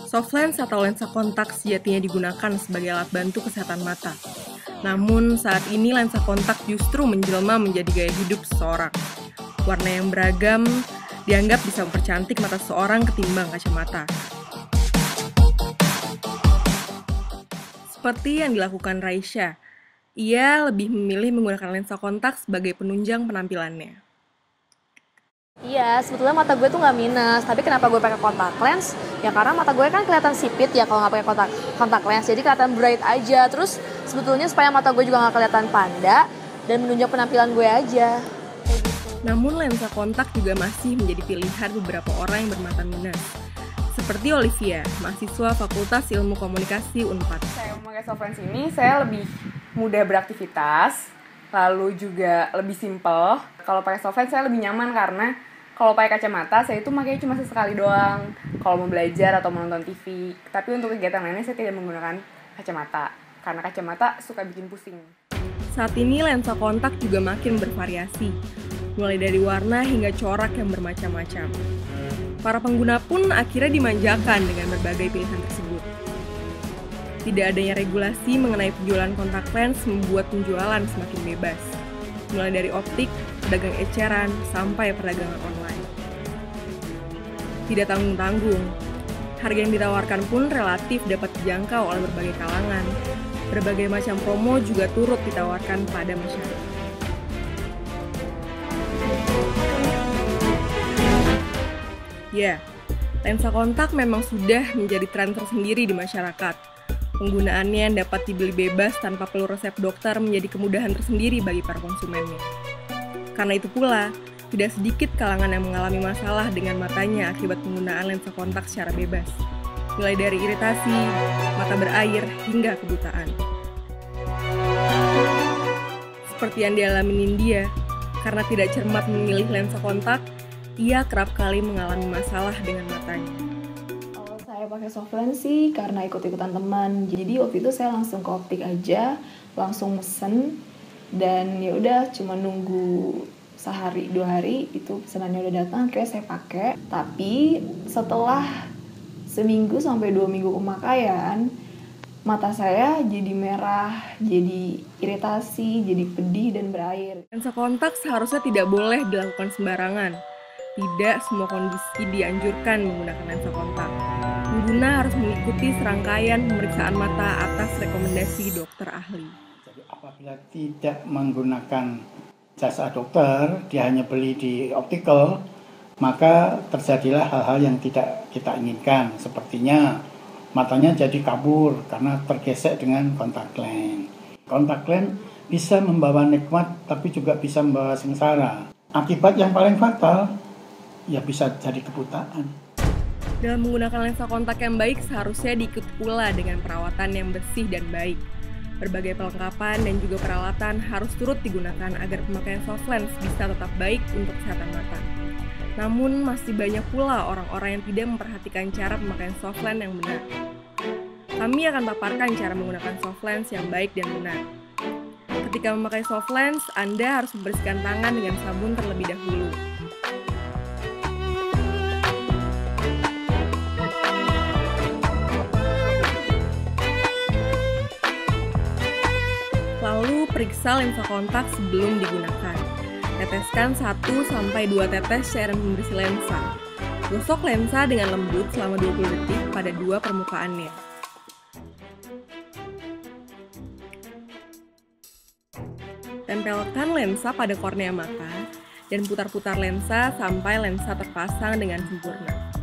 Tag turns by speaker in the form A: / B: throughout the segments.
A: Soft lens atau lensa kontak sejatinya digunakan sebagai alat bantu kesehatan mata. Namun, saat ini lensa kontak justru menjelma menjadi gaya hidup seseorang. Warna yang beragam dianggap bisa mempercantik mata seseorang ketimbang kacamata. Seperti yang dilakukan Raisya, ia lebih memilih menggunakan lensa kontak sebagai penunjang penampilannya.
B: Iya, sebetulnya mata gue tuh nggak minus, tapi kenapa gue pakai kontak lens? Ya karena mata gue kan kelihatan sipit ya kalau nggak pakai kontak lens, jadi kelihatan bright aja. Terus sebetulnya supaya mata gue juga nggak kelihatan panda dan menunjang penampilan gue aja.
A: Namun lensa kontak juga masih menjadi pilihan beberapa orang yang bermata minus. Seperti Olivia, mahasiswa Fakultas Ilmu Komunikasi Unpad.
C: Saya memakai soft lens ini, saya lebih mudah beraktivitas, lalu juga lebih simple. Kalau pakai soft lens saya lebih nyaman karena kalau pakai kacamata saya itu makanya cuma sesekali doang. Kalau mau belajar atau menonton TV. Tapi untuk kegiatan lainnya saya tidak menggunakan kacamata karena kacamata suka bikin pusing.
A: Saat ini lensa kontak juga makin bervariasi, mulai dari warna hingga corak yang bermacam-macam. Para pengguna pun akhirnya dimanjakan dengan berbagai pilihan tersebut. Tidak adanya regulasi mengenai penjualan kontak lens membuat penjualan semakin bebas, mulai dari optik, pedagang eceran, sampai perdagangan online. Tidak tanggung-tanggung, harga yang ditawarkan pun relatif dapat dijangkau oleh berbagai kalangan. Berbagai macam promo juga turut ditawarkan pada masyarakat. Ya, lensa kontak memang sudah menjadi tren tersendiri di masyarakat. Penggunaannya yang dapat dibeli bebas tanpa perlu resep dokter menjadi kemudahan tersendiri bagi para konsumennya. Karena itu pula, tidak sedikit kalangan yang mengalami masalah dengan matanya akibat penggunaan lensa kontak secara bebas. Mulai dari iritasi, mata berair, hingga kebutaan. Seperti yang dialami Nindya, karena tidak cermat memilih lensa kontak, ia kerap kali mengalami masalah dengan matanya.
D: Kalau saya pakai soft lens sih karena ikut-ikutan teman. Jadi waktu itu saya langsung ke optik aja, langsung mesen, dan ya udah cuma nunggu sehari 2 hari itu pesanannya udah datang, akhirnya saya pakai. Tapi setelah seminggu sampai 2 minggu pemakaian, mata saya jadi merah, jadi iritasi, jadi pedih dan berair.
A: Lensa kontak seharusnya tidak boleh dilakukan sembarangan. Tidak semua kondisi dianjurkan menggunakan lensa kontak. Pengguna harus mengikuti serangkaian pemeriksaan mata atas rekomendasi dokter ahli.
E: Jadi apabila tidak menggunakan jasa dokter, dia hanya beli di optical, maka terjadilah hal-hal yang tidak kita inginkan. Sepertinya matanya jadi kabur karena tergesek dengan kontak lens. Kontak lens bisa membawa nikmat tapi juga bisa membawa sengsara. Akibat yang paling fatal, ya bisa jadi kebutaan.
A: Dalam menggunakan lensa kontak yang baik seharusnya diikuti pula dengan perawatan yang bersih dan baik. Berbagai perlengkapan dan juga peralatan harus turut digunakan agar pemakaian soft lens bisa tetap baik untuk kesehatan mata. Namun masih banyak pula orang-orang yang tidak memperhatikan cara pemakaian soft lens yang benar. Kami akan paparkan cara menggunakan soft lens yang baik dan benar. Ketika memakai soft lens, Anda harus membersihkan tangan dengan sabun terlebih dahulu. Lalu periksa lensa kontak sebelum digunakan. Teteskan 1-2 tetes cairan pembersih lensa. Gosok lensa dengan lembut selama 20 detik pada 2 permukaannya. Tempelkan lensa pada kornea mata dan putar-putar lensa sampai lensa terpasang dengan sempurna.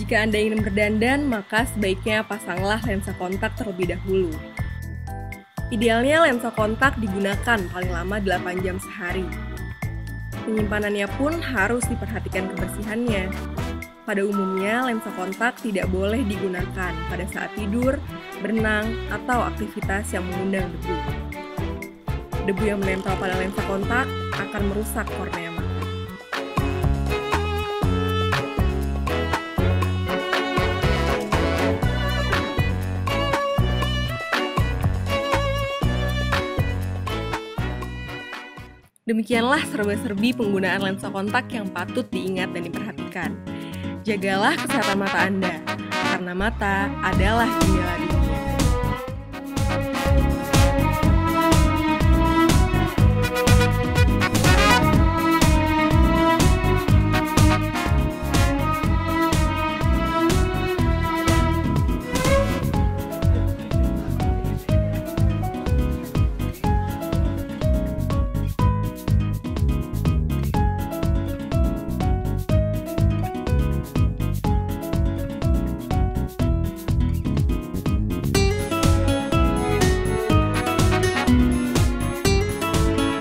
A: Jika Anda ingin berdandan, maka sebaiknya pasanglah lensa kontak terlebih dahulu. Idealnya lensa kontak digunakan paling lama 8 jam sehari. Penyimpanannya pun harus diperhatikan kebersihannya. Pada umumnya, lensa kontak tidak boleh digunakan pada saat tidur, berenang, atau aktivitas yang mengundang debu. Debu yang menempel pada lensa kontak akan merusak kornea mata. Demikianlah serba-serbi penggunaan lensa kontak yang patut diingat dan diperhatikan. Jagalah kesehatan mata Anda, karena mata adalah jendela